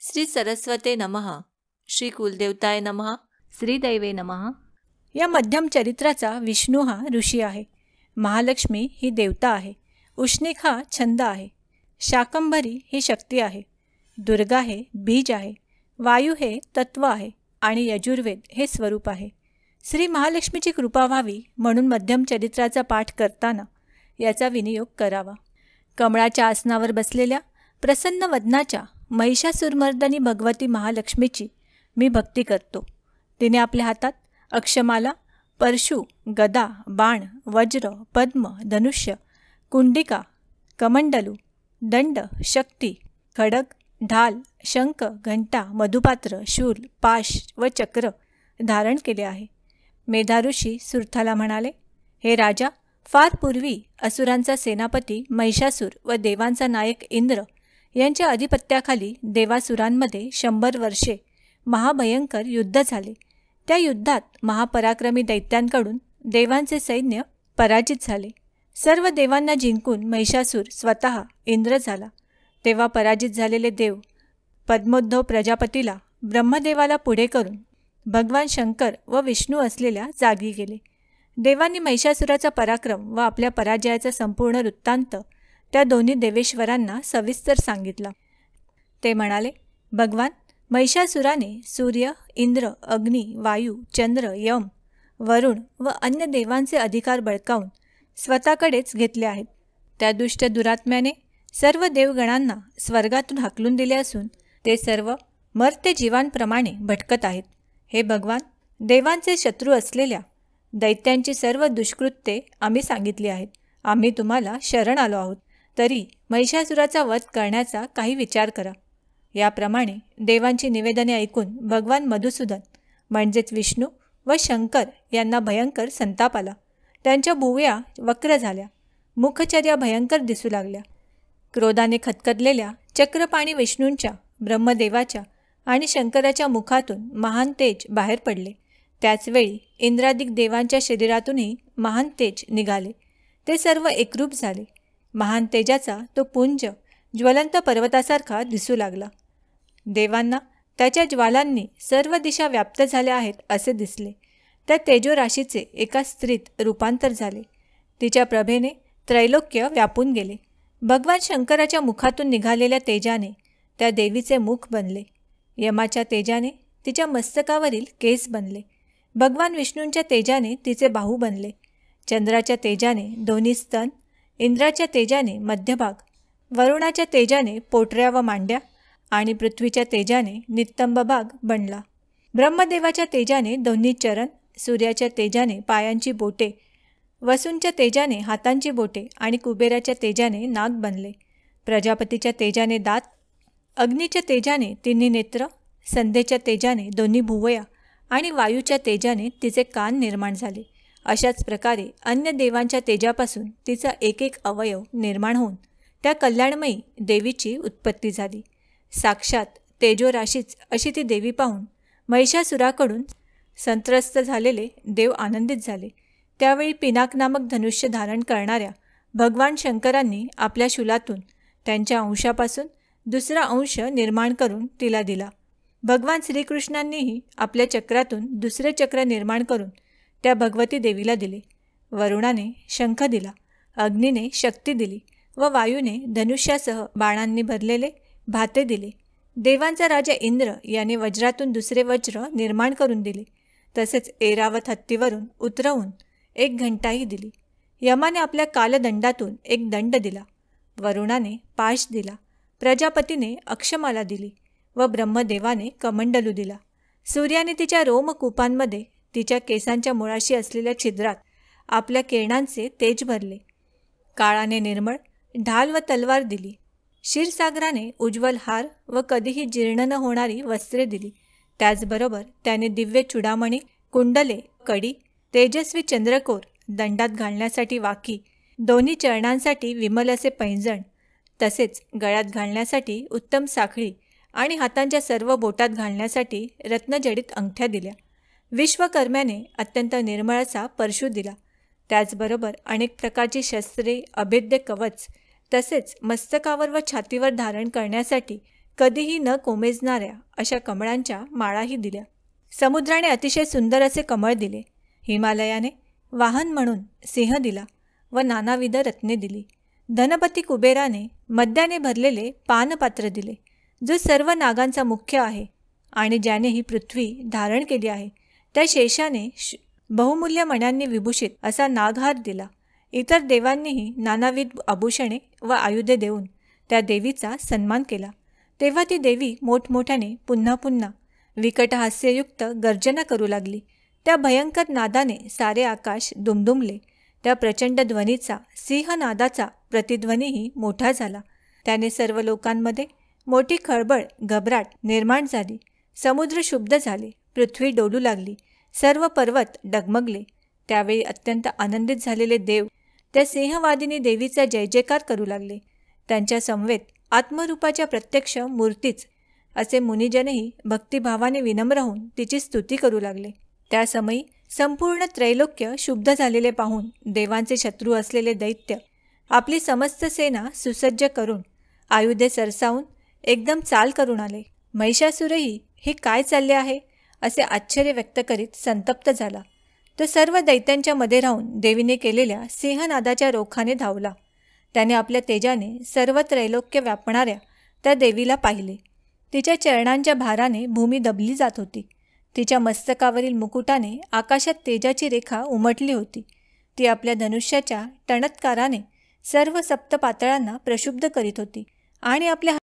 श्री सरस्वते नमः. श्री कुलदेवताय नमः. श्री दैवे नमः. या मध्यम चरित्राचा विष्णू हा ऋषी आहे. महालक्ष्मी ही देवता आहे. उष्णिक हा छंद आहे. शाकंभरी ही शक्ती आहे. दुर्गा हे बीज आहे. वायू हे तत्व आहे आणि यजुर्वेद हे स्वरूप आहे. श्री महालक्ष्मीची कृपा व्हावी म्हणून मध्यम चरित्राचा पाठ करताना याचा विनियोग करावा. कमळाच्या आसनावर बसलेल्या प्रसन्न वदनाच्या महिषासुरमर्दिनी भगवती महालक्ष्मीची मी भक्ती करतो. तिने आपल्या हातात अक्षमाला, परशु, गदा, बाण, वज्र, पद्म, धनुष्य, कुंडिका, कमंडलू, दंड, शक्ती, खडग, ढाल, शंख, घंटा, मधुपात्र, शूल, पाश व चक्र धारण केले आहे. मेधाऋषी सुरथाला म्हणाले, हे राजा, फार पूर्वी असुरांचा सेनापती महिषासूर व देवांचा नायक इंद्र यांच्या अधिपत्याखाली देवासुरांमध्ये 100 वर्षे महाभयंकर युद्ध झाले. त्या युद्धात महापराक्रमी दैत्यांकडून देवांचे सैन्य पराजित झाले. सर्व देवांना जिंकून महिषासूर स्वतः इंद्र झाला. तेव्हा पराजित झालेले देव पद्मोद्धव प्रजापतीला ब्रह्मदेवाला पुढे करून भगवान शंकर व विष्णू असलेल्या जागी गेले. देवांनी महिषासुराचा पराक्रम व आपल्या पराजयाचा संपूर्ण वृत्तांत त्या दोन्ही देवेश्वरांना सविस्तर सांगितला. ते म्हणाले, भगवान, महिषासुराने सूर्य, इंद्र, अग्नी, वायू, चंद्र, यम, वरुण व अन्य देवांचे अधिकार बळकावून स्वतःकडेच घेतले आहेत. त्या दुष्ट दुरात्म्याने सर्व देवगणांना स्वर्गातून हाकलून दिले असून ते सर्व मर्त्य जीवांप्रमाणे भटकत आहेत. हे भगवान, देवांचे शत्रू असलेल्या दैत्यांची सर्व दुष्कृत्ये आम्ही सांगितली आहेत. आम्ही तुम्हाला शरण आलो आहोत. तरी महिषासुराचा वध करण्याचा काही विचार करा. याप्रमाणे देवांची निवेदने ऐकून भगवान मधुसूदन म्हणजेच विष्णू व शंकर यांना भयंकर संताप आला. त्यांच्या भुवया वक्र झाल्या. मुखचर्या भयंकर दिसू लागल्या. क्रोधाने खदखदलेल्या चक्रपाणी विष्णूंच्या, ब्रह्मदेवाच्या आणि शंकराच्या मुखातून महान तेज बाहेर पडले. त्याचवेळी इंद्रादिक देवांच्या शरीरातूनही महान तेज निघाले. ते सर्व एकरूप झाले. महान तेजाचा तो पुंज ज्वलंत पर्वतासारखा दिसू लागला. देवांना त्याच्या ज्वालांनी सर्व दिशा व्याप्त झाल्या आहेत असे दिसले. त्या तेजोराशीचे एका स्त्रीत रूपांतर झाले. तिच्या प्रभेने त्रैलोक्य व्यापून गेले. भगवान शंकराच्या मुखातून निघालेल्या तेजाने त्या देवीचे मुख बनले. यमाच्या तेजाने तिच्या मस्तकावरील केस बनले. भगवान विष्णूंच्या तेजाने तिचे बाहू बनले. चंद्राच्या तेजाने दोन्ही स्तन, इंद्राच्या तेजाने मध्यभाग, वरुणाच्या तेजाने पोटऱ्या व मांड्या आणि पृथ्वीच्या तेजाने नितंब भाग बनला. ब्रह्मदेवाच्या तेजाने दोन्ही चरण, सूर्याच्या तेजाने पायांची बोटे, वसूंच्या तेजाने हातांची बोटे आणि कुबेराच्या तेजाने नाक बनले. प्रजापतीच्या तेजाने दात, अग्नीच्या तेजाने तिन्ही नेत्र, संध्येच्या तेजाने दोन्ही भुवया आणि वायूच्या तेजाने तिचे कान निर्माण झाले. अशाच प्रकारे अन्य देवांच्या तेजापासून तिचा एक एक अवयव निर्माण होऊन त्या कल्याणमयी देवीची उत्पत्ती झाली. साक्षात तेजोराशीच अशी ती देवी पाहून महिषासुराकडून संत्रस्त झालेले देव आनंदित झाले. त्यावेळी पिनाक नामक धनुष्य धारण करणाऱ्या भगवान शंकरांनी आपल्या शूलातून त्यांच्या अंशापासून दुसरा अंश निर्माण करून तिला दिला. भगवान श्रीकृष्णांनीही आपल्या चक्रातून दुसरे चक्र निर्माण करून त्या भगवती देवीला दिले. वरुणाने शंख दिला, अग्नीने शक्ती दिली व वायूने धनुष्यासह बाणांनी भरलेले भाते दिले. देवांचा राजा इंद्र याने वज्रातून दुसरे वज्र निर्माण करून दिले. तसेच ऐरावत हत्तीवरून उतरवून एक घंटाही दिली. यमाने आपल्या कालदंडातून एक दंड दिला. वरुणाने पाश दिला. प्रजापतीने अक्षमाला दिली व ब्रह्मदेवाने कमंडलू दिला. सूर्याने तिच्या रोमकूपांमध्ये तिच्या केसांच्या मुळाशी असलेल्या छिद्रात आपल्या किरणांचे तेज भरले. काळाने निर्मळ ढाल व तलवार दिली. क्षीरसागराने उज्ज्वल हार व कधीही जीर्ण न होणारी वस्त्रे दिली. त्याचबरोबर त्याने दिव्य चुडामणी, कुंडले, कडी, तेजस्वी चंद्रकोर, दंडात घालण्यासाठी वाकी, दोन्ही चरणांसाठी विमल असे पैंजण, तसेच गळ्यात घालण्यासाठी उत्तम साखळी आणि हातांच्या सर्व बोटात घालण्यासाठी रत्नजडित अंगठ्या दिल्या. विश्वकर्म्याने अत्यंत निर्मळ असा परशू दिला. त्याचबरोबर अनेक प्रकारची शस्त्रे, अभेद्य कवच, तसेच मस्तकावर व छातीवर धारण करण्यासाठी कधीही न कोमेजणाऱ्या अशा कमळांच्या माळाही दिल्या. समुद्राने अतिशय सुंदर असे कमळ दिले. हिमालयाने वाहन म्हणून सिंह दिला व नानाविध रत्ने दिली. धनपती कुबेराने मद्याने भरलेले पानपात्र दिले, जो सर्व नागांचा मुख्य आहे आणि ज्याने ही पृथ्वी धारण केली आहे. त्या शेषाने बहुमूल्य मण्यांनी विभूषित असा नागहार दिला. इतर देवांनीही नानाविध आभूषणे व आयुधे देऊन त्या देवीचा सन्मान केला. तेव्हा ती देवी मोठमोठ्याने पुन्हा पुन्हा विकट हास्ययुक्त गर्जना करू लागली. त्या भयंकर नादाने सारे आकाश दुमदुमले. त्या प्रचंड ध्वनीचा, सिंहनादाचा प्रतिध्वनीही मोठा झाला. त्याने सर्व लोकांमध्ये मोठी खळबळ, घबराट निर्माण झाली. समुद्र शुब्ध झाले, पृथ्वी डोलू लागली, सर्व पर्वत डगमगले. त्यावेळी अत्यंत आनंदित झालेले देव त्या सिंहवादिनी देवीचा जय जयकार करू लागले. त्यांच्या समवेत आत्मरूपाच्या प्रत्यक्ष मूर्तीच असे मुनिजनही भक्तिभावाने विनम्र होऊन तिची स्तुती करू लागले. त्या समयी संपूर्ण त्रैलोक्य शुद्ध झालेले पाहून देवांचे शत्रू असलेले दैत्य आपली समस्त सेना सुसज्ज करून आयुधे सरसावून एकदम चाल करून आले. महिषासुरही हे काय चालले आहे असे आश्चर्य व्यक्त करीत संतप्त झाला. तो सर्व दैत्यांच्या मध्ये राहून देवीने केलेल्या सिंहनादाच्या रोखाने धावला. त्याने आपल्या तेजाने सर्व त्रैलोक्य व्यापणाऱ्या त्या देवीला पाहिले. तिच्या चरणांच्या भाराने भूमी दबली जात होती. तिच्या मस्तकावरील मुकुटाने आकाशात तेजाची रेखा उमटली होती. ती आपल्या धनुष्याच्या टणत्काराने सर्व सप्तपातळांना प्रक्षुब्ध करीत होती आणि आपल्या